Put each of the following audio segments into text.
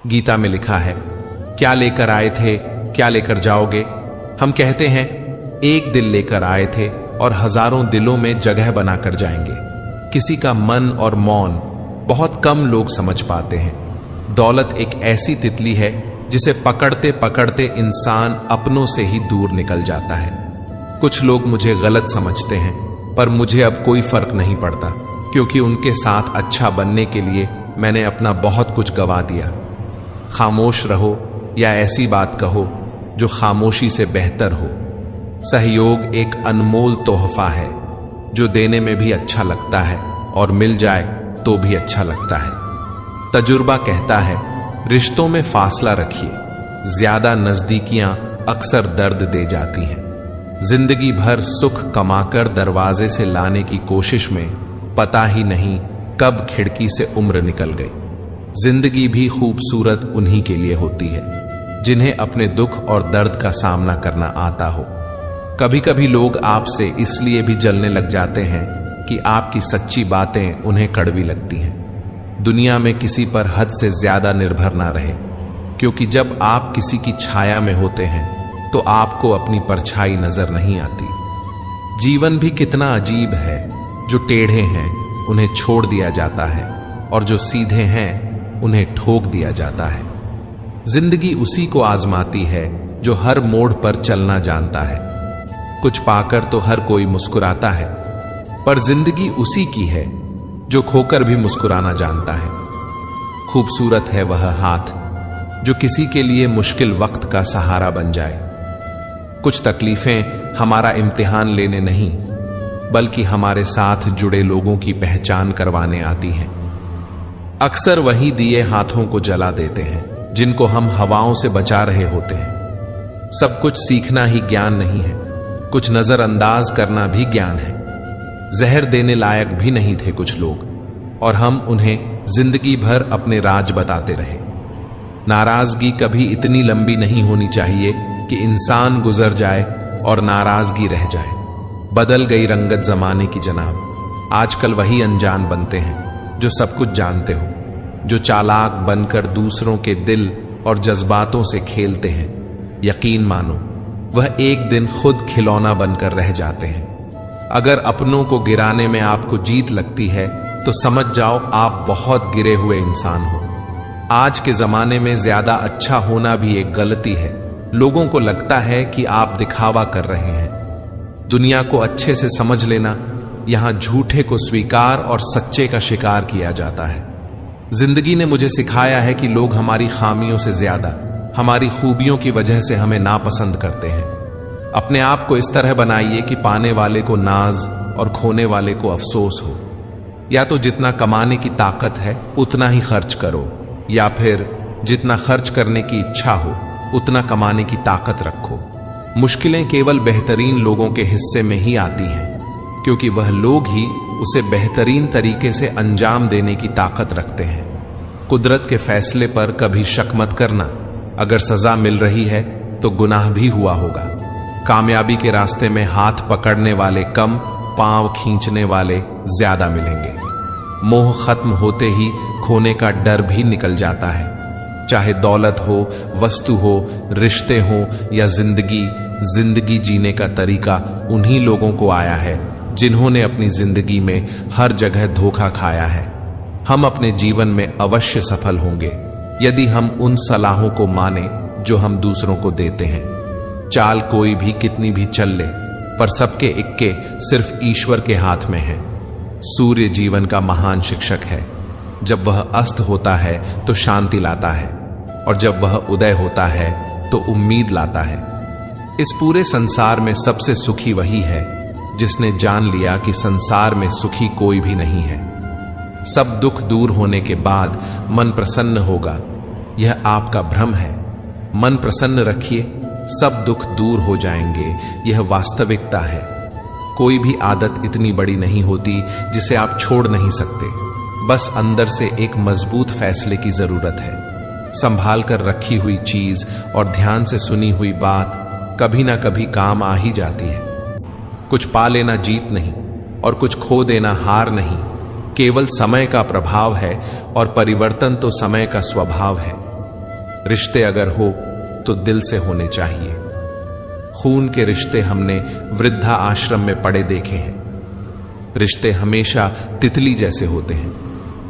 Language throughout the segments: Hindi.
गीता में लिखा है, क्या लेकर आए थे क्या लेकर जाओगे। हम कहते हैं एक दिल लेकर आए थे और हजारों दिलों में जगह बनाकर जाएंगे। किसी का मन और मौन बहुत कम लोग समझ पाते हैं। दौलत एक ऐसी तितली है जिसे पकड़ते पकड़ते इंसान अपनों से ही दूर निकल जाता है। कुछ लोग मुझे गलत समझते हैं, पर मुझे अब कोई फर्क नहीं पड़ता, क्योंकि उनके साथ अच्छा बनने के लिए मैंने अपना बहुत कुछ गवा दिया। खामोश रहो या ऐसी बात कहो जो खामोशी से बेहतर हो। सहयोग एक अनमोल तोहफा है जो देने में भी अच्छा लगता है और मिल जाए तो भी अच्छा लगता है। तजुर्बा कहता है, रिश्तों में फासला रखिए, ज्यादा नजदीकियां अक्सर दर्द दे जाती हैं। जिंदगी भर सुख कमाकर दरवाजे से लाने की कोशिश में पता ही नहीं कब खिड़की से उम्र निकल गई। जिंदगी भी खूबसूरत उन्हीं के लिए होती है जिन्हें अपने दुख और दर्द का सामना करना आता हो। कभी कभी लोग आपसे इसलिए भी जलने लग जाते हैं कि आपकी सच्ची बातें उन्हें कड़वी लगती हैं। दुनिया में किसी पर हद से ज्यादा निर्भर ना रहे, क्योंकि जब आप किसी की छाया में होते हैं तो आपको अपनी परछाई नजर नहीं आती। जीवन भी कितना अजीब है, जो टेढ़े हैं उन्हें छोड़ दिया जाता है और जो सीधे हैं उन्हें ठोक दिया जाता है। जिंदगी उसी को आजमाती है जो हर मोड़ पर चलना जानता है। कुछ पाकर तो हर कोई मुस्कुराता है, पर जिंदगी उसी की है जो खोकर भी मुस्कुराना जानता है। खूबसूरत है वह हाथ जो किसी के लिए मुश्किल वक्त का सहारा बन जाए। कुछ तकलीफें हमारा इम्तिहान लेने नहीं, बल्कि हमारे साथ जुड़े लोगों की पहचान करवाने आती हैं। अक्सर वही दिए हाथों को जला देते हैं जिनको हम हवाओं से बचा रहे होते हैं। सब कुछ सीखना ही ज्ञान नहीं है, कुछ नजरअंदाज करना भी ज्ञान है। जहर देने लायक भी नहीं थे कुछ लोग, और हम उन्हें जिंदगी भर अपने राज बताते रहे। नाराजगी कभी इतनी लंबी नहीं होनी चाहिए कि इंसान गुजर जाए और नाराजगी रह जाए। बदल गई रंगत जमाने की जनाब। आजकल वही अनजान बनते हैं जो सब कुछ जानते हो, जो चालाक बनकर दूसरों के दिल और जज्बातों से खेलते हैं। यकीन मानो वह एक दिन खुद खिलौना बनकर रह जाते हैं। अगर अपनों को गिराने में आपको जीत लगती है तो समझ जाओ आप बहुत गिरे हुए इंसान हो। आज के जमाने में ज्यादा अच्छा होना भी एक गलती है। लोगों को लगता है कि आप दिखावा कर रहे हैं। दुनिया को अच्छे से समझ लेना, यहां झूठे को स्वीकार और सच्चे का शिकार किया जाता है। जिंदगी ने मुझे सिखाया है कि लोग हमारी खामियों से ज्यादा हमारी खूबियों की वजह से हमें नापसंद करते हैं। अपने आप को इस तरह बनाइए कि पाने वाले को नाज और खोने वाले को अफसोस हो। या तो जितना कमाने की ताकत है उतना ही खर्च करो, या फिर जितना खर्च करने की इच्छा हो उतना कमाने की ताकत रखो। मुश्किलें केवल बेहतरीन लोगों के हिस्से में ही आती हैं, क्योंकि वह लोग ही उसे बेहतरीन तरीके से अंजाम देने की ताकत रखते हैं। कुदरत के फैसले पर कभी शक मत करना। अगर सजा मिल रही है तो गुनाह भी हुआ होगा। कामयाबी के रास्ते में हाथ पकड़ने वाले कम, पांव खींचने वाले ज्यादा मिलेंगे। मोह खत्म होते ही खोने का डर भी निकल जाता है। चाहे दौलत हो, वस्तु हो, रिश्ते हो या जिंदगी जीने का तरीका उन्हीं लोगों को आया है जिन्होंने अपनी जिंदगी में हर जगह धोखा खाया है। हम अपने जीवन में अवश्य सफल होंगे यदि हम उन सलाहों को माने जो हम दूसरों को देते हैं। चाल कोई भी कितनी भी चल ले, पर सबके इक्के सिर्फ ईश्वर के हाथ में है। सूर्य जीवन का महान शिक्षक है। जब वह अस्त होता है तो शांति लाता है, और जब वह उदय होता है तो उम्मीद लाता है। इस पूरे संसार में सबसे सुखी वही है जिसने जान लिया कि संसार में सुखी कोई भी नहीं है। सब दुख दूर होने के बाद मन प्रसन्न होगा, यह आपका भ्रम है। मन प्रसन्न रखिए, सब दुख दूर हो जाएंगे, यह वास्तविकता है। कोई भी आदत इतनी बड़ी नहीं होती जिसे आप छोड़ नहीं सकते। बस अंदर से एक मजबूत फैसले की जरूरत है। संभाल कर रखी हुई चीज और ध्यान से सुनी हुई बात कभी ना कभी काम आ ही जाती है। कुछ पा लेना जीत नहीं और कुछ खो देना हार नहीं, केवल समय का प्रभाव है और परिवर्तन तो समय का स्वभाव है। रिश्ते अगर हो तो दिल से होने चाहिए। खून के रिश्ते हमने वृद्धा आश्रम में पड़े देखे हैं। रिश्ते हमेशा तितली जैसे होते हैं,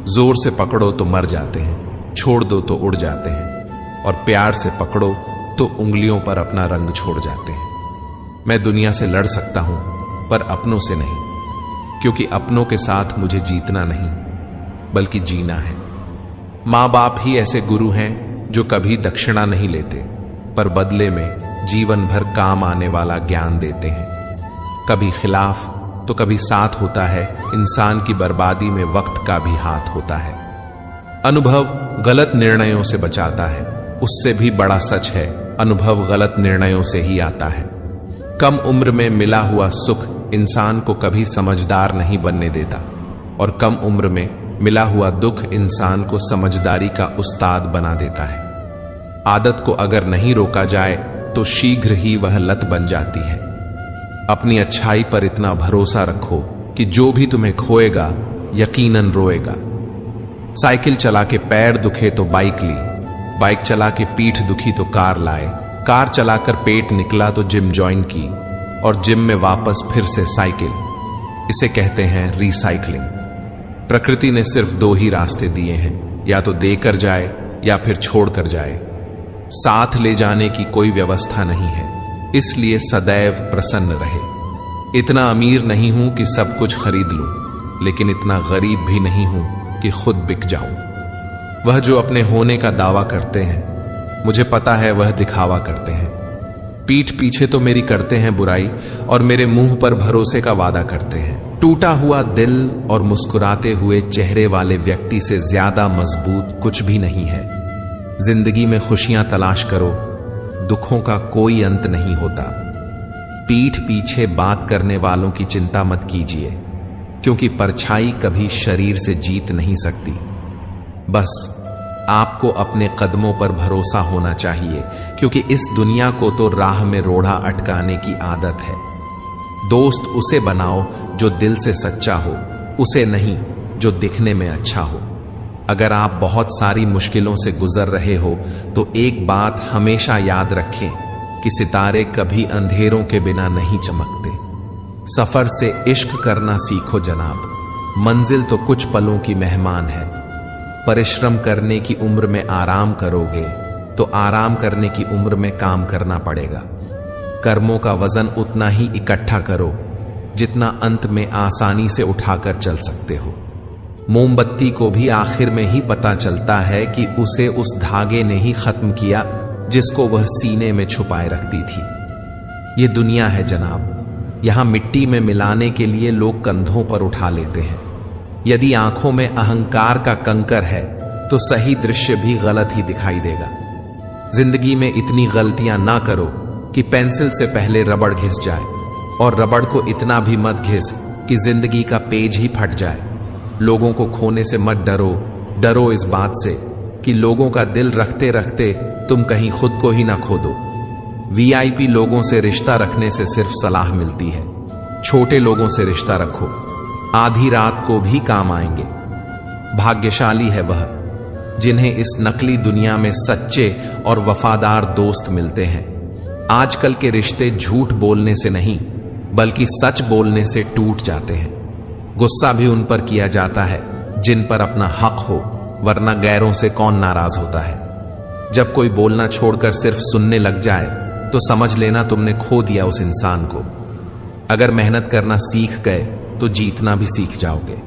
जोर से पकड़ो तो मर जाते हैं, छोड़ दो तो उड़ जाते हैं, और प्यार से पकड़ो तो उंगलियों पर अपना रंग छोड़ जाते हैं। मैं दुनिया से लड़ सकता हूं पर अपनों से नहीं, क्योंकि अपनों के साथ मुझे जीतना नहीं बल्कि जीना है। मां बाप ही ऐसे गुरु हैं जो कभी दक्षिणा नहीं लेते पर बदले में जीवन भर काम आने वाला ज्ञान देते हैं। कभी खिलाफ तो कभी साथ होता है। इंसान की बर्बादी में वक्त का भी हाथ होता है। अनुभव गलत निर्णयों से बचाता है। उससे भी बड़ा सच है, अनुभव गलत निर्णयों से ही आता है। कम उम्र में मिला हुआ सुख इंसान को कभी समझदार नहीं बनने देता, और कम उम्र में मिला हुआ दुख इंसान को समझदारी का उस्ताद बना देता है। आदत को अगर नहीं रोका जाए तो शीघ्र ही वह लत बन जाती है। अपनी अच्छाई पर इतना भरोसा रखो कि जो भी तुम्हें खोएगा यकीनन रोएगा। साइकिल चला के पैर दुखे तो बाइक ली, बाइक चला के पीठ दुखी तो कार लाए, कार चलाकर पेट निकला तो जिम ज्वाइन की, और जिम में वापस फिर से साइकिल। इसे कहते हैं रिसाइकलिंग। प्रकृति ने सिर्फ दो ही रास्ते दिए हैं, या तो देकर जाए या फिर छोड़कर जाए। साथ ले जाने की कोई व्यवस्था नहीं है, इसलिए सदैव प्रसन्न रहे। इतना अमीर नहीं हूं कि सब कुछ खरीद लूं, लेकिन इतना गरीब भी नहीं हूं कि खुद बिक जाऊं। वह जो अपने होने का दावा करते हैं, मुझे पता है वह दिखावा करते हैं। पीठ पीछे तो मेरी करते हैं बुराई, और मेरे मुंह पर भरोसे का वादा करते हैं। टूटा हुआ दिल और मुस्कुराते हुए चेहरे वाले व्यक्ति से ज्यादा मजबूत कुछ भी नहीं है। जिंदगी में खुशियां तलाश करो, दुखों का कोई अंत नहीं होता। पीठ पीछे बात करने वालों की चिंता मत कीजिए, क्योंकि परछाई कभी शरीर से जीत नहीं सकती। बस आपको अपने कदमों पर भरोसा होना चाहिए, क्योंकि इस दुनिया को तो राह में रोड़ा अटकाने की आदत है। दोस्त उसे बनाओ जो दिल से सच्चा हो, उसे नहीं जो दिखने में अच्छा हो। अगर आप बहुत सारी मुश्किलों से गुजर रहे हो तो एक बात हमेशा याद रखें कि सितारे कभी अंधेरों के बिना नहीं चमकते। सफर से इश्क करना सीखो जनाब, मंजिल तो कुछ पलों की मेहमान है। परिश्रम करने की उम्र में आराम करोगे तो आराम करने की उम्र में काम करना पड़ेगा। कर्मों का वजन उतना ही इकट्ठा करो जितना अंत में आसानी से उठाकर चल सकते हो। मोमबत्ती को भी आखिर में ही पता चलता है कि उसे उस धागे ने ही खत्म किया जिसको वह सीने में छुपाए रखती थी। ये दुनिया है जनाब, यहां मिट्टी में मिलाने के लिए लोग कंधों पर उठा लेते हैं। यदि आंखों में अहंकार का कंकर है तो सही दृश्य भी गलत ही दिखाई देगा। जिंदगी में इतनी गलतियां ना करो कि पेंसिल से पहले रबड़ घिस जाए, और रबड़ को इतना भी मत घिस कि जिंदगी का पेज ही फट जाए। लोगों को खोने से मत डरो, डरो इस बात से कि लोगों का दिल रखते रखते तुम कहीं खुद को ही ना खो दो। वीआईपी लोगों से रिश्ता रखने से सिर्फ सलाह मिलती है। छोटे लोगों से रिश्ता रखो, आधी रात को भी काम आएंगे। भाग्यशाली है वह जिन्हें इस नकली दुनिया में सच्चे और वफादार दोस्त मिलते हैं। आजकल के रिश्ते झूठ बोलने से नहीं बल्कि सच बोलने से टूट जाते हैं। गुस्सा भी उन पर किया जाता है जिन पर अपना हक हो, वरना गैरों से कौन नाराज होता है। जब कोई बोलना छोड़कर सिर्फ सुनने लग जाए तो समझ लेना तुमने खो दिया उस इंसान को। अगर मेहनत करना सीख गए तो जीतना भी सीख जाओगे।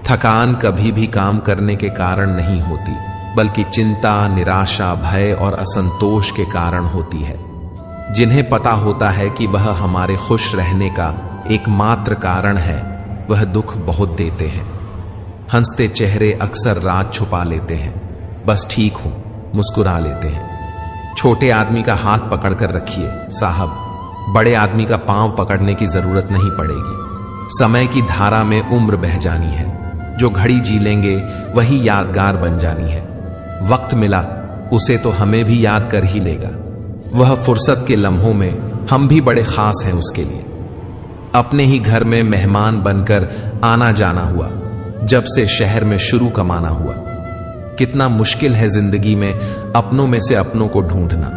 थकान कभी भी काम करने के कारण नहीं होती, बल्कि चिंता, निराशा, भय और असंतोष के कारण होती है। जिन्हें पता होता है कि वह हमारे खुश रहने का एकमात्र कारण है, वह दुख बहुत देते हैं। हंसते चेहरे अक्सर राज छुपा लेते हैं। बस ठीक हूं मुस्कुरा लेते हैं। छोटे आदमी का हाथ पकड़कर रखिए साहब, बड़े आदमी का पांव पकड़ने की जरूरत नहीं पड़ेगी। समय की धारा में उम्र बह जानी है, जो घड़ी जी लेंगे वही यादगार बन जानी है। वक्त मिला उसे तो हमें भी याद कर ही लेगा। वह फुर्सत के लम्हों में हम भी बड़े खास हैं उसके लिए। अपने ही घर में मेहमान बनकर आना जाना हुआ जब से शहर में शुरू कमाना हुआ। कितना मुश्किल है जिंदगी में अपनों में से अपनों को ढूंढना।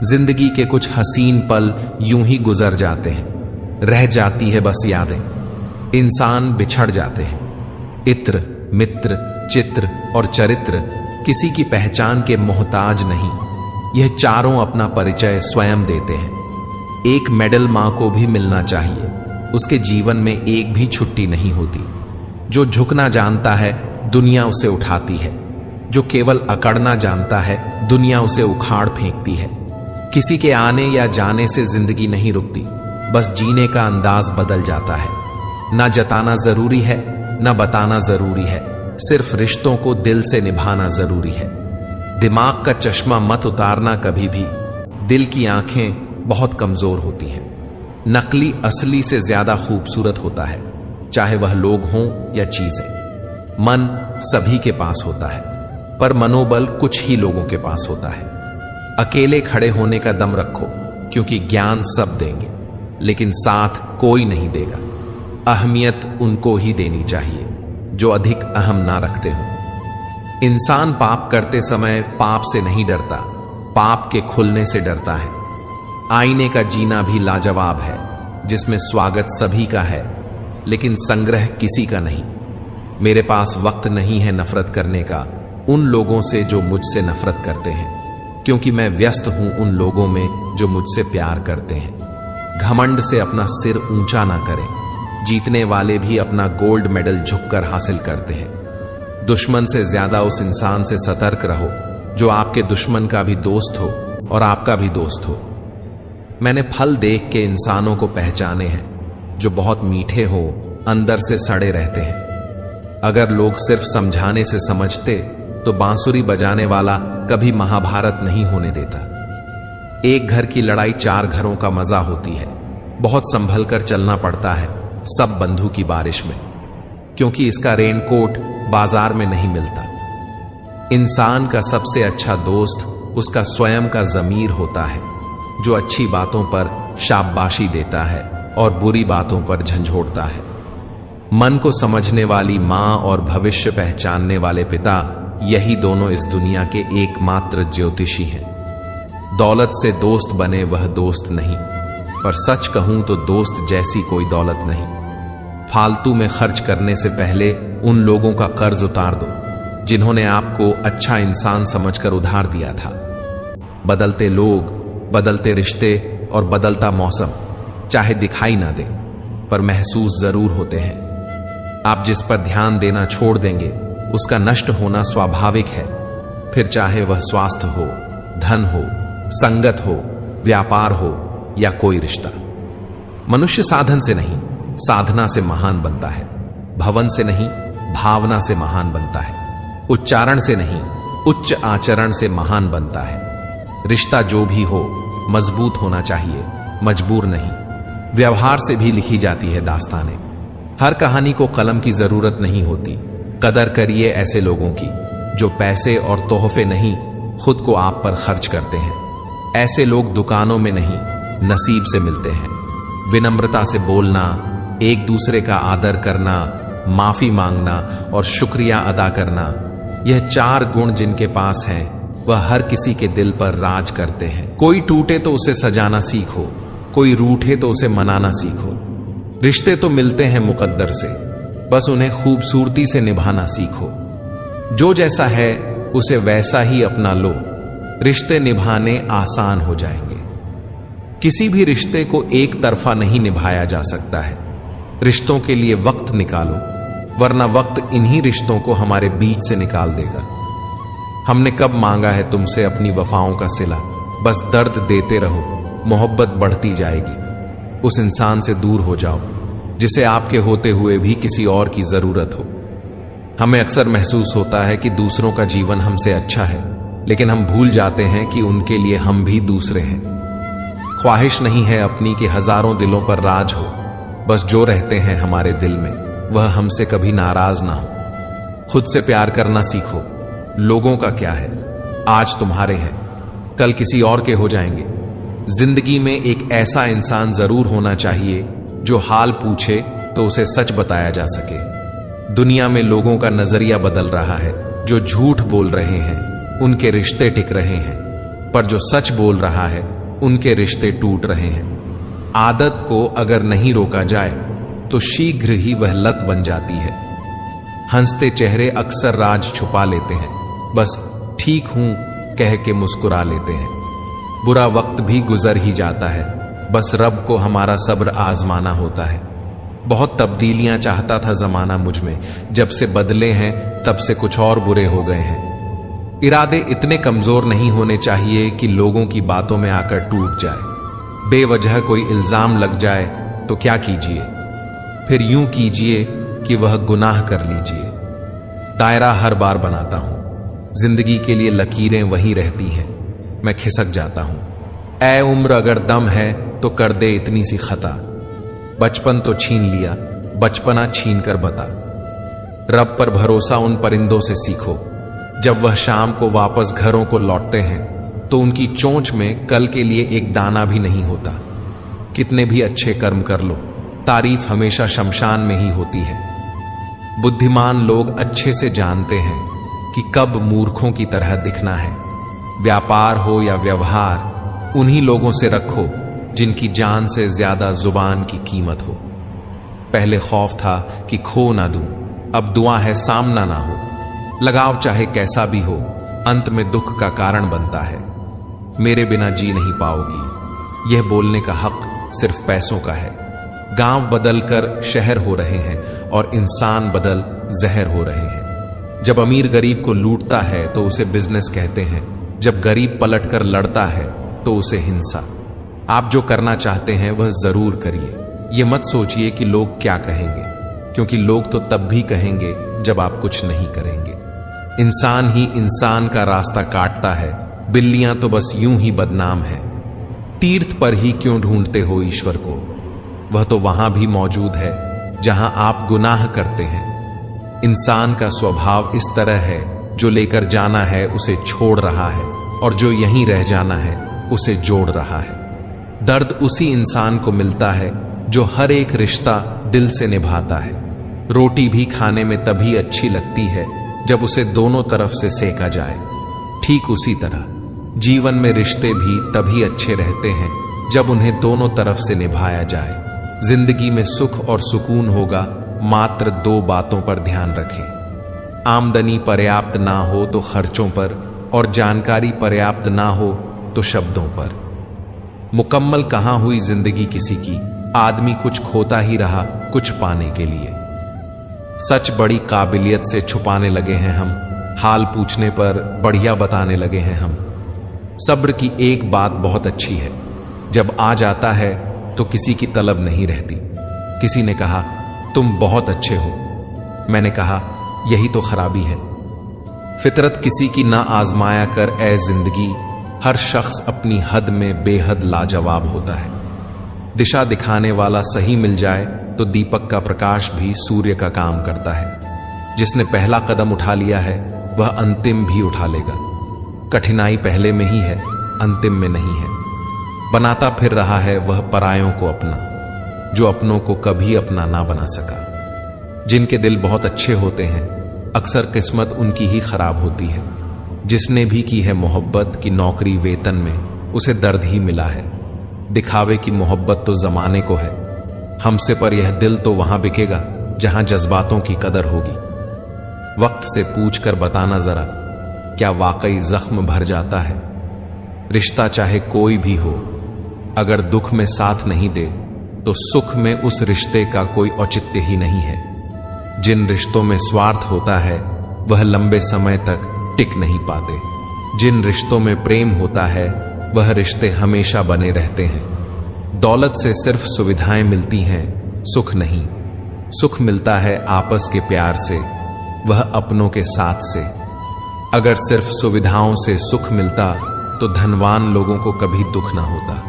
जिंदगी के कुछ हसीन पल यूं ही गुजर जाते हैं, रह जाती है बस यादें। इंसान बिछड़ जाते हैं। इत्र, मित्र, चित्र और चरित्र किसी की पहचान के मोहताज नहीं। यह चारों अपना परिचय स्वयं देते हैं। एक मेडल मां को भी मिलना चाहिए, उसके जीवन में एक भी छुट्टी नहीं होती। जो झुकना जानता है दुनिया उसे उठाती है, जो केवल अकड़ना जानता है दुनिया उसे उखाड़ फेंकती है। किसी के आने या जाने से जिंदगी नहीं रुकती, बस जीने का अंदाज बदल जाता है। ना जताना जरूरी है, ना बताना जरूरी है, सिर्फ रिश्तों को दिल से निभाना जरूरी है। दिमाग का चश्मा मत उतारना कभी भी, दिल की आंखें बहुत कमजोर होती हैं। नकली असली से ज्यादा खूबसूरत होता है, चाहे वह लोग हों या चीजें। मन सभी के पास होता है, पर मनोबल कुछ ही लोगों के पास होता है। अकेले खड़े होने का दम रखो, क्योंकि ज्ञान सब देंगे, लेकिन साथ कोई नहीं देगा। अहमियत उनको ही देनी चाहिए जो अधिक अहम ना रखते हो। इंसान पाप करते समय पाप से नहीं डरता, पाप के खुलने से डरता है। आईने का जीना भी लाजवाब है, जिसमें स्वागत सभी का है, लेकिन संग्रह किसी का नहीं। मेरे पास वक्त नहीं है नफरत करने का उन लोगों से जो मुझसे नफरत करते हैं, क्योंकि मैं व्यस्त हूं उन लोगों में जो मुझसे प्यार करते हैं। घमंड से अपना सिर ऊंचा ना करें, जीतने वाले भी अपना गोल्ड मेडल झुककर हासिल करते हैं। दुश्मन से ज्यादा उस इंसान से सतर्क रहो जो आपके दुश्मन का भी दोस्त हो और आपका भी दोस्त हो। मैंने फल देख के इंसानों को पहचाने हैं जो बहुत मीठे हो, अंदर से सड़े रहते हैं। अगर लोग सिर्फ समझाने से समझते तो बांसुरी बजाने वाला कभी महाभारत नहीं होने देता। एक घर की लड़ाई 4 घरों का मजा होती है। बहुत संभल कर चलना पड़ता है सब बंधु की बारिश में, क्योंकि इसका रेनकोट बाजार में नहीं मिलता। इंसान का सबसे अच्छा दोस्त उसका स्वयं का ज़मीर होता है, जो अच्छी बातों पर शाबाशी देता है और बुरी बातों पर झंझोड़ता है। मन को समझने वाली मां और भविष्य पहचानने वाले पिता, यही दोनों इस दुनिया के एकमात्र ज्योतिषी हैं। दौलत से दोस्त बने वह दोस्त नहीं, पर सच कहूं तो दोस्त जैसी कोई दौलत नहीं। फालतू में खर्च करने से पहले उन लोगों का कर्ज उतार दो जिन्होंने आपको अच्छा इंसान समझकर उधार दिया था। बदलते लोग, बदलते रिश्ते और बदलता मौसम चाहे दिखाई ना दे, पर महसूस जरूर होते हैं। आप जिस पर ध्यान देना छोड़ देंगे उसका नष्ट होना स्वाभाविक है, फिर चाहे वह स्वास्थ्य हो, धन हो, संगत हो, व्यापार हो या कोई रिश्ता। मनुष्य साधन से नहीं, साधना से महान बनता है। भवन से नहीं, भावना से महान बनता है। उच्चारण से नहीं, उच्च आचरण से महान बनता है। रिश्ता जो भी हो मजबूत होना चाहिए, मजबूर नहीं। व्यवहार से भी लिखी जाती है दास्तानें। हर कहानी को कलम की जरूरत नहीं होती। कदर करिए ऐसे लोगों की जो पैसे और तोहफे नहीं, खुद को आप पर खर्च करते हैं। ऐसे लोग दुकानों में नहीं, नसीब से मिलते हैं। विनम्रता से बोलना, एक दूसरे का आदर करना, माफी मांगना और शुक्रिया अदा करना, यह 4 गुण जिनके पास हैं वह हर किसी के दिल पर राज करते हैं। कोई टूटे तो उसे सजाना सीखो, कोई रूठे तो उसे मनाना सीखो। रिश्ते तो मिलते हैं मुकद्दर से, बस उन्हें खूबसूरती से निभाना सीखो। जो जैसा है उसे वैसा ही अपना लो, रिश्ते निभाने आसान हो जाएंगे। किसी भी रिश्ते को एक तरफा नहीं निभाया जा सकता है। रिश्तों के लिए वक्त निकालो, वरना वक्त इन्हीं रिश्तों को हमारे बीच से निकाल देगा। हमने कब मांगा है तुमसे अपनी वफाओं का सिला, बस दर्द देते रहो, मोहब्बत बढ़ती जाएगी। उस इंसान से दूर हो जाओ जिसे आपके होते हुए भी किसी और की जरूरत हो। हमें अक्सर महसूस होता है कि दूसरों का जीवन हमसे अच्छा है, लेकिन हम भूल जाते हैं कि उनके लिए हम भी दूसरे हैं। ख्वाहिश नहीं है अपनी कि हजारों दिलों पर राज हो, बस जो रहते हैं हमारे दिल में वह हमसे कभी नाराज ना हो। खुद से प्यार करना सीखो। लोगों का क्या है, आज तुम्हारे हैं, कल किसी और के हो जाएंगे। जिंदगी में एक ऐसा इंसान जरूर होना चाहिए जो हाल पूछे तो उसे सच बताया जा सके। दुनिया में लोगों का नजरिया बदल रहा है, जो झूठ बोल रहे हैं उनके रिश्ते टिक रहे हैं, पर जो सच बोल रहा है उनके रिश्ते टूट रहे हैं। आदत को अगर नहीं रोका जाए तो शीघ्र ही वह लत बन जाती है। हंसते चेहरे अक्सर राज छुपा लेते हैं, बस ठीक हूं कह के मुस्कुरा लेते हैं। बुरा वक्त भी गुजर ही जाता है, बस रब को हमारा सब्र आजमाना होता है। बहुत तब्दीलियां चाहता था जमाना मुझ में, जब से बदले हैं तब से कुछ और बुरे हो गए हैं। इरादे इतने कमजोर नहीं होने चाहिए कि लोगों की बातों में आकर टूट जाए। बेवजह कोई इल्जाम लग जाए तो क्या कीजिए, फिर यूं कीजिए कि वह गुनाह कर लीजिए। दायरा हर बार बनाता हूं, जिंदगी के लिए लकीरें वहीं रहती हैं, मैं खिसक जाता हूं। ऐ उम्र अगर दम है तो कर दे इतनी सी खता, बचपन तो छीन लिया, बचपना छीन कर बता। रब पर भरोसा उन परिंदों से सीखो, जब वह शाम को वापस घरों को लौटते हैं तो उनकी चोंच में कल के लिए एक दाना भी नहीं होता। कितने भी अच्छे कर्म कर लो, तारीफ हमेशा शमशान में ही होती है। बुद्धिमान लोग अच्छे से जानते हैं कि कब मूर्खों की तरह दिखना है। व्यापार हो या व्यवहार, उन्हीं लोगों से रखो जिनकी जान से ज्यादा जुबान की कीमत हो। पहले खौफ था कि खो ना दूं, अब दुआ है सामना ना हो। लगाव चाहे कैसा भी हो, अंत में दुख का कारण बनता है। मेरे बिना जी नहीं पाओगी, यह बोलने का हक सिर्फ पैसों का है। गांव बदलकर शहर हो रहे हैं और इंसान बदल जहर हो रहे हैं। जब अमीर गरीब को लूटता है तो उसे बिजनेस कहते हैं, जब गरीब पलटकर लड़ता है तो उसे हिंसा। आप जो करना चाहते हैं वह जरूर करिए। ये मत सोचिए कि लोग क्या कहेंगे, क्योंकि लोग तो तब भी कहेंगे जब आप कुछ नहीं करेंगे। इंसान ही इंसान का रास्ता काटता है, बिल्लियां तो बस यूं ही बदनाम हैं। तीर्थ पर ही क्यों ढूंढते हो ईश्वर को, वह तो वहां भी मौजूद है जहां आप गुनाह करते हैं। इंसान का स्वभाव इस तरह है, जो लेकर जाना है उसे छोड़ रहा है और जो यहीं रह जाना है उसे जोड़ रहा है। दर्द उसी इंसान को मिलता है जो हर एक रिश्ता दिल से निभाता है। रोटी भी खाने में तभी अच्छी लगती है जब उसे दोनों तरफ से सेका जाए। ठीक उसी तरह जीवन में रिश्ते भी तभी अच्छे रहते हैं जब उन्हें दोनों तरफ से निभाया जाए। जिंदगी में सुख और सुकून होगा, मात्र दो बातों पर ध्यान रखें। आमदनी पर्याप्त ना हो तो खर्चों पर, और जानकारी पर्याप्त ना हो तो शब्दों पर। मुकम्मल कहां हुई जिंदगी किसी की, आदमी कुछ खोता ही रहा कुछ पाने के लिए। सच बड़ी काबिलियत से छुपाने लगे हैं हम, हाल पूछने पर बढ़िया बताने लगे हैं हम। सब्र की एक बात बहुत अच्छी है, जब आ जाता है तो किसी की तलब नहीं रहती। किसी ने कहा तुम बहुत अच्छे हो, मैंने कहा यही तो खराबी है। फितरत किसी की ना आजमाया कर ए जिंदगी, हर शख्स अपनी हद में बेहद लाजवाब होता है। दिशा दिखाने वाला सही मिल जाए तो दीपक का प्रकाश भी सूर्य का काम करता है। जिसने पहला कदम उठा लिया है वह अंतिम भी उठा लेगा। कठिनाई पहले में ही है, अंतिम में नहीं है। बनाता फिर रहा है वह परायों को अपना, जो अपनों को कभी अपना ना बना सका। जिनके दिल बहुत अच्छे होते हैं, अक्सर किस्मत उनकी ही खराब होती है। जिसने भी की है मोहब्बत की नौकरी वेतन में, उसे दर्द ही मिला है। दिखावे की मोहब्बत तो जमाने को है, हमसे पर यह दिल तो वहां बिकेगा जहां जज्बातों की कदर होगी। वक्त से पूछ कर बताना जरा, क्या वाकई जख्म भर जाता है? रिश्ता चाहे कोई भी हो, अगर दुख में साथ नहीं दे तो सुख में उस रिश्ते का कोई औचित्य ही नहीं है। जिन रिश्तों में स्वार्थ होता है वह लंबे समय तक टिक नहीं पाते। जिन रिश्तों में प्रेम होता है वह रिश्ते हमेशा बने रहते हैं। दौलत से सिर्फ सुविधाएं मिलती हैं, सुख नहीं। सुख मिलता है आपस के प्यार से, वह अपनों के साथ से। अगर सिर्फ सुविधाओं से सुख मिलता तो धनवान लोगों को कभी दुख ना होता।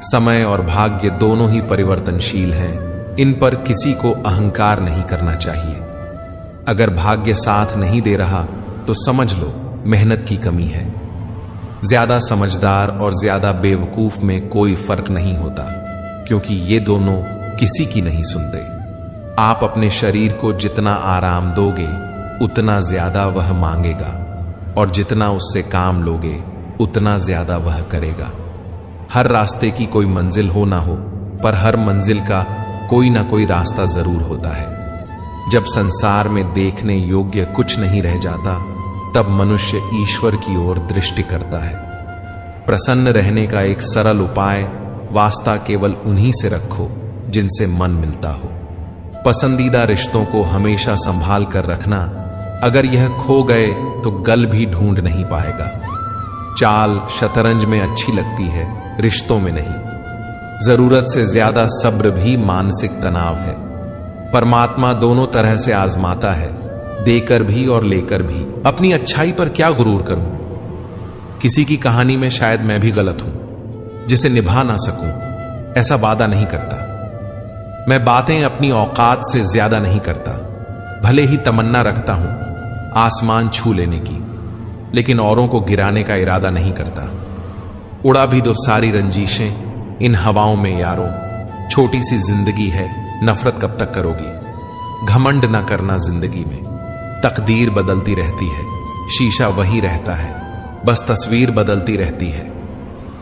समय और भाग्य दोनों ही परिवर्तनशील हैं, इन पर किसी को अहंकार नहीं करना चाहिए। अगर भाग्य साथ नहीं दे रहा तो समझ लो मेहनत की कमी है। ज्यादा समझदार और ज्यादा बेवकूफ में कोई फर्क नहीं होता, क्योंकि ये दोनों किसी की नहीं सुनते। आप अपने शरीर को जितना आराम दोगे उतना ज्यादा वह मांगेगा, और जितना उससे काम लोगे उतना ज्यादा वह करेगा। हर रास्ते की कोई मंजिल हो ना हो, पर हर मंजिल का कोई ना कोई रास्ता जरूर होता है। जब संसार में देखने योग्य कुछ नहीं रह जाता, तब मनुष्य ईश्वर की ओर दृष्टि करता है। प्रसन्न रहने का एक सरल उपाय, वास्ता केवल उन्हीं से रखो जिनसे मन मिलता हो। पसंदीदा रिश्तों को हमेशा संभाल कर रखना, अगर यह खो गए तो गल भी ढूंढ नहीं पाएगा। चाल शतरंज में अच्छी लगती है, रिश्तों में नहीं। जरूरत से ज्यादा सब्र भी मानसिक तनाव है। परमात्मा दोनों तरह से आजमाता है, देकर भी और लेकर भी। अपनी अच्छाई पर क्या गुरूर करूं? किसी की कहानी में शायद मैं भी गलत हूं, जिसे निभा ना सकूं, ऐसा वादा नहीं करता। मैं बातें अपनी औकात से ज्यादा नहीं करता। भले ही तमन्ना रखता हूं आसमान छू लेने की, लेकिन औरों को गिराने का इरादा नहीं करता। उड़ा भी दो सारी रंजीशें इन हवाओं में यारों, छोटी सी जिंदगी है, नफरत कब तक करोगी? घमंड ना करना जिंदगी में, तकदीर बदलती रहती है, शीशा वही रहता है, बस तस्वीर बदलती रहती है।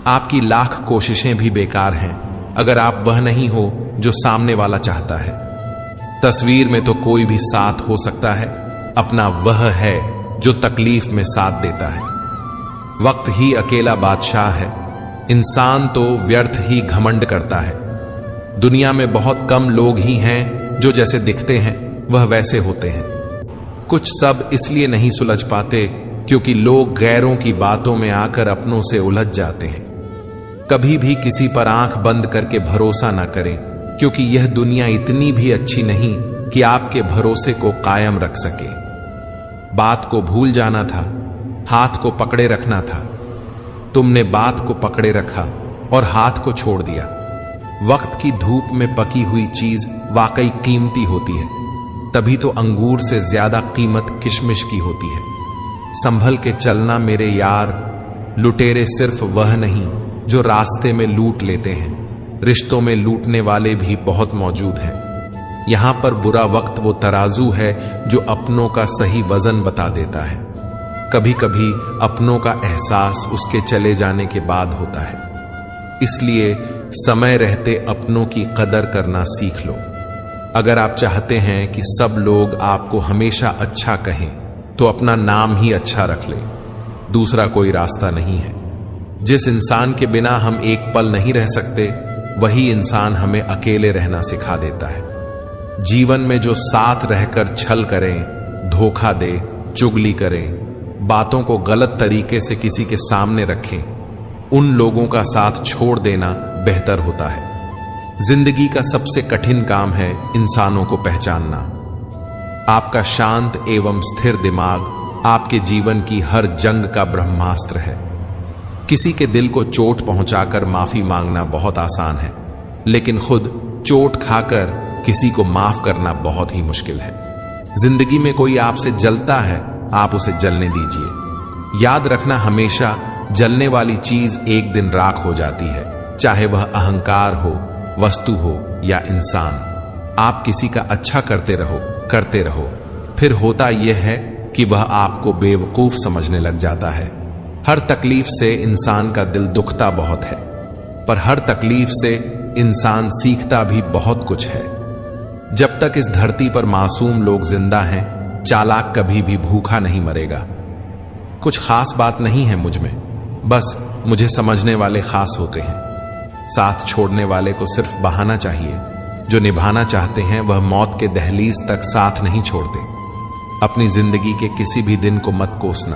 आपकी लाख कोशिशें भी बेकार हैं अगर आप वह नहीं हो जो सामने वाला चाहता है। तस्वीर में तो कोई भी साथ हो सकता है, अपना वह है जो तकलीफ में साथ देता है। वक्त ही अकेला बादशाह है, इंसान तो व्यर्थ ही घमंड करता है। दुनिया में बहुत कम लोग ही हैं जो जैसे दिखते हैं वह वैसे होते हैं। कुछ सब इसलिए नहीं सुलझ पाते क्योंकि लोग गैरों की बातों में आकर अपनों से उलझ जाते हैं। कभी भी किसी पर आंख बंद करके भरोसा ना करें, क्योंकि यह दुनिया इतनी भी अच्छी नहीं कि आपके भरोसे को कायम रख सके। बात को भूल जाना था, हाथ को पकड़े रखना था। तुमने बात को पकड़े रखा और हाथ को छोड़ दिया। वक्त की धूप में पकी हुई चीज वाकई कीमती होती है, तभी तो अंगूर से ज्यादा कीमत किशमिश की होती है। संभल के चलना मेरे यार, लुटेरे सिर्फ वह नहीं जो रास्ते में लूट लेते हैं, रिश्तों में लूटने वाले भी बहुत मौजूद हैं। यहां पर बुरा वक्त वो तराजू है जो अपनों का सही वजन बता देता है। कभी कभी अपनों का एहसास उसके चले जाने के बाद होता है। इसलिए समय रहते अपनों की कदर करना सीख लो। अगर आप चाहते हैं कि सब लोग आपको हमेशा अच्छा कहें, तो अपना नाम ही अच्छा रख ले। दूसरा कोई रास्ता नहीं है। जिस इंसान के बिना हम एक पल नहीं रह सकते, वही इंसान हमें अकेले रहना सिखा देता है। जीवन में जो साथ रहकर छल करें, धोखा दे, चुगली करें, बातों को गलत तरीके से किसी के सामने रखें, उन लोगों का साथ छोड़ देना बेहतर होता है। जिंदगी का सबसे कठिन काम है इंसानों को पहचानना। आपका शांत एवं स्थिर दिमाग आपके जीवन की हर जंग का ब्रह्मास्त्र है। किसी के दिल को चोट पहुंचाकर माफी मांगना बहुत आसान है, लेकिन खुद चोट खाकर किसी को माफ करना बहुत ही मुश्किल है। जिंदगी में कोई आपसे जलता है, आप उसे जलने दीजिए। याद रखना, हमेशा जलने वाली चीज एक दिन राख हो जाती है, चाहे वह अहंकार हो, वस्तु हो या इंसान। आप किसी का अच्छा करते रहो, फिर होता यह है कि वह आपको बेवकूफ समझने लग जाता है। हर तकलीफ से इंसान का दिल दुखता बहुत है, पर हर तकलीफ से इंसान सीखता भी बहुत कुछ है। जब तक इस धरती पर मासूम लोग जिंदा हैं, चालाक कभी भी भूखा नहीं मरेगा। कुछ खास बात नहीं है मुझ में, बस मुझे समझने वाले खास होते हैं। साथ छोड़ने वाले को सिर्फ बहाना चाहिए, जो निभाना चाहते हैं वह मौत के दहलीज तक साथ नहीं छोड़ते। अपनी जिंदगी के किसी भी दिन को मत कोसना,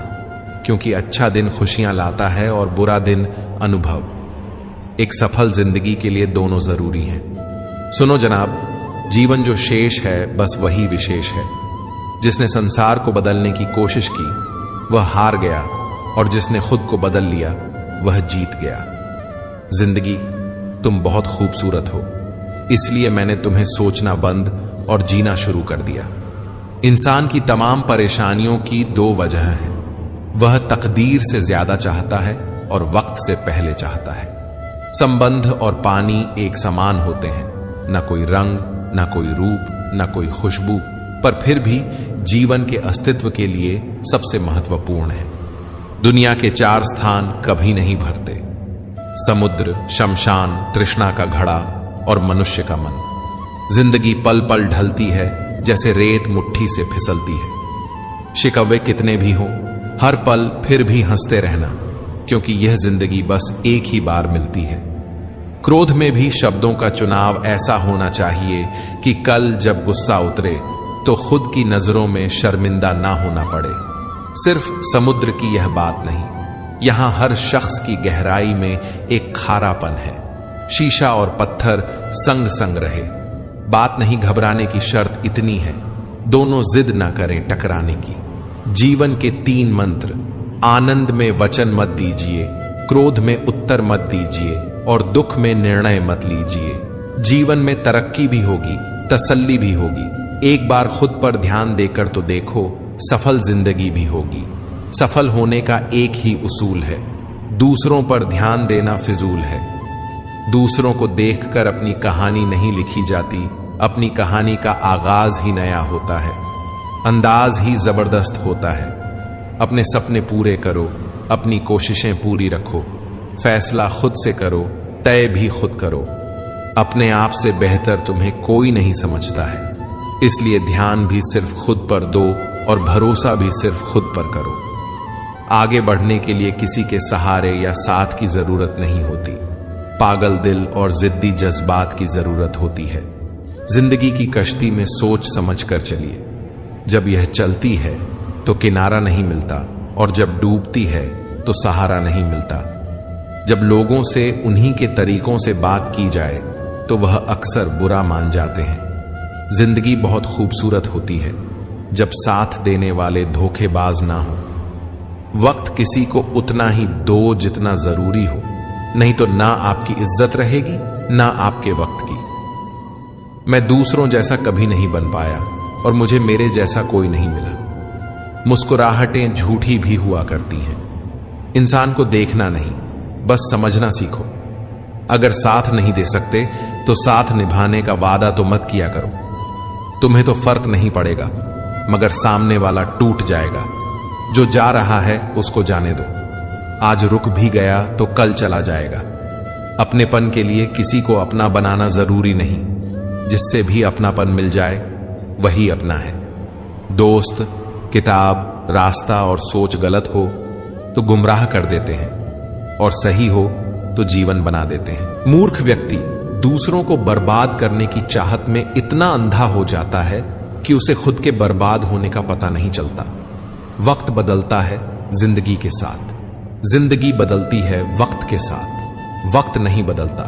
क्योंकि अच्छा दिन खुशियां लाता है और बुरा दिन अनुभव। एक सफल जिंदगी के लिए दोनों जरूरी हैं। सुनो जनाब, जीवन जो शेष है बस वही विशेष है। जिसने संसार को बदलने की कोशिश की वह हार गया, और जिसने खुद को बदल लिया वह जीत गया। जिंदगी, तुम बहुत खूबसूरत हो, इसलिए मैंने तुम्हें सोचना बंद और जीना शुरू कर दिया। इंसान की तमाम परेशानियों की दो वजह हैं। वह तकदीर से ज्यादा चाहता है और वक्त से पहले चाहता है। संबंध और पानी एक समान होते हैं, न कोई रंग, न कोई रूप, न कोई खुशबू, पर फिर भी जीवन के अस्तित्व के लिए सबसे महत्वपूर्ण है। दुनिया के 4 स्थान कभी नहीं भरते: समुद्र, शमशान, तृष्णा का घड़ा और मनुष्य का मन। जिंदगी पल पल ढलती है जैसे रेत मुट्ठी से फिसलती है। शिकवे कितने भी हों, हर पल फिर भी हंसते रहना, क्योंकि यह जिंदगी बस एक ही बार मिलती है। क्रोध में भी शब्दों का चुनाव ऐसा होना चाहिए कि कल जब गुस्सा उतरे तो खुद की नजरों में शर्मिंदा ना होना पड़े। सिर्फ समुद्र की यह बात नहीं, यहां हर शख्स की गहराई में एक खारापन है। शीशा और पत्थर संग संग रहे। बात नहीं घबराने की शर्त इतनी है, दोनों जिद ना करें टकराने की। जीवन के 3 मंत्र: आनंद में वचन मत दीजिए, क्रोध में उत्तर मत दीजिए और दुख में निर्णय मत लीजिए। जीवन में तरक्की भी होगी, तसल्ली भी होगी। एक बार खुद पर ध्यान देकर तो देखो, सफल जिंदगी भी होगी। सफल होने का एक ही उसूल है: दूसरों पर ध्यान देना फिजूल है। दूसरों को देखकर अपनी कहानी नहीं लिखी जाती, अपनी कहानी का आगाज ही नया होता है, अंदाज ही जबरदस्त होता है। अपने सपने पूरे करो, अपनी कोशिशें पूरी रखो, फैसला खुद से करो, तय भी खुद करो। अपने आप से बेहतर तुम्हें कोई नहीं समझता है, इसलिए ध्यान भी सिर्फ खुद पर दो और भरोसा भी सिर्फ खुद पर करो। आगे बढ़ने के लिए किसी के सहारे या साथ की जरूरत नहीं होती, पागल दिल और जिद्दी जज्बात की जरूरत होती है। जिंदगी की कश्ती में सोच समझ कर चलिए। जब यह चलती है तो किनारा नहीं मिलता, और जब डूबती है तो सहारा नहीं मिलता। जब लोगों से उन्हीं के तरीकों से बात की जाए तो वह अक्सर बुरा मान जाते हैं। जिंदगी बहुत खूबसूरत होती है जब साथ देने वाले धोखेबाज ना हो। वक्त किसी को उतना ही दो जितना जरूरी हो, नहीं तो ना आपकी इज्जत रहेगी ना आपके वक्त की। मैं दूसरों जैसा कभी नहीं बन पाया और मुझे मेरे जैसा कोई नहीं मिला। मुस्कुराहटें झूठी भी हुआ करती हैं। इंसान को देखना नहीं, बस समझना सीखो। अगर साथ नहीं दे सकते तो साथ निभाने का वादा तो मत किया करो। तुम्हें तो फर्क नहीं पड़ेगा, मगर सामने वाला टूट जाएगा। जो जा रहा है उसको जाने दो। आज रुक भी गया तो कल चला जाएगा। अपनेपन के लिए किसी को अपना बनाना जरूरी नहीं, जिससे भी अपनापन मिल जाए वही अपना है। दोस्त, किताब, रास्ता और सोच गलत हो तो गुमराह कर देते हैं, और सही हो तो जीवन बना देते हैं। मूर्ख व्यक्ति दूसरों को बर्बाद करने की चाहत में इतना अंधा हो जाता है कि उसे खुद के बर्बाद होने का पता नहीं चलता। वक्त बदलता है जिंदगी के साथ, जिंदगी बदलती है वक्त के साथ। वक्त नहीं बदलता,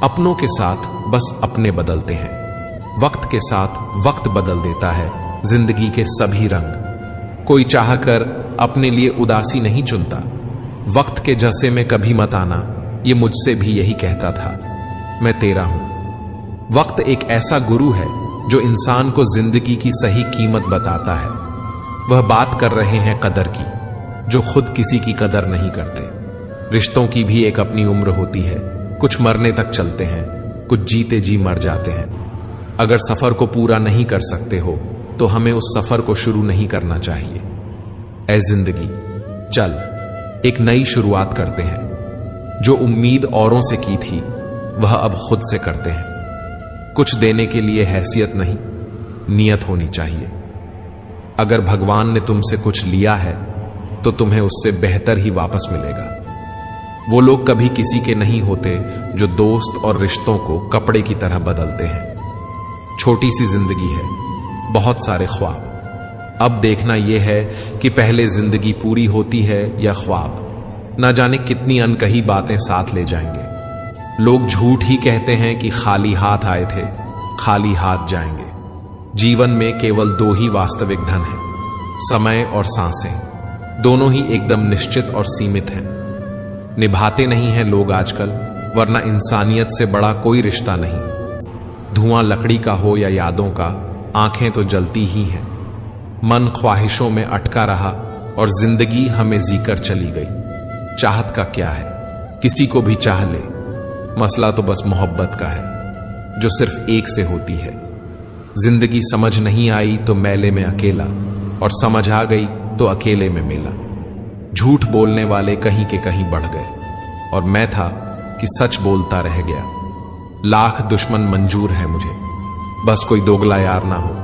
अपनों के साथ बस अपने बदलते हैं। वक्त के साथ वक्त बदल देता है जिंदगी के सभी रंग। कोई चाहकर अपने लिए उदासी नहीं चुनता। वक्त के जसे में कभी मत आना, ये मुझसे भी यही कहता था। मैं तेरा हूं। वक्त एक ऐसा गुरु है जो इंसान को जिंदगी की सही कीमत बताता है। वह बात कर रहे हैं कदर की, जो खुद किसी की कदर नहीं करते। रिश्तों की भी एक अपनी उम्र होती है। कुछ मरने तक चलते हैं, कुछ जीते जी मर जाते हैं। अगर सफर को पूरा नहीं कर सकते हो तो हमें उस सफर को शुरू नहीं करना चाहिए। ऐ जिंदगी, चल एक नई शुरुआत करते हैं। जो उम्मीद औरों से की थी वह अब खुद से करते हैं। कुछ देने के लिए हैसियत नहीं, नियत होनी चाहिए। अगर भगवान ने तुमसे कुछ लिया है तो तुम्हें उससे बेहतर ही वापस मिलेगा। वो लोग कभी किसी के नहीं होते जो दोस्त और रिश्तों को कपड़े की तरह बदलते हैं। छोटी सी जिंदगी है, बहुत सारे ख्वाब। अब देखना यह है कि पहले जिंदगी पूरी होती है या ख्वाब। ना जाने कितनी अनकही बातें साथ ले जाएंगे। लोग झूठ ही कहते हैं कि खाली हाथ आए थे, खाली हाथ जाएंगे। जीवन में केवल 2 ही वास्तविक धन हैं, समय और सांसें। दोनों ही एकदम निश्चित और सीमित हैं। निभाते नहीं हैं लोग आजकल, वरना इंसानियत से बड़ा कोई रिश्ता नहीं। धुआं लकड़ी का हो या यादों का, आंखें तो जलती ही हैं। मन ख्वाहिशों में अटका रहा और जिंदगी हमें जीकर चली गई। चाहत का क्या है, किसी को भी चाह ले। मसला तो बस मोहब्बत का है, जो सिर्फ एक से होती है। जिंदगी समझ नहीं आई तो मेले में अकेला, और समझ आ गई तो अकेले में मेला। झूठ बोलने वाले कहीं के कहीं बढ़ गए, और मैं था कि सच बोलता रह गया। लाख दुश्मन मंजूर है मुझे, बस कोई दोगला यार ना हो।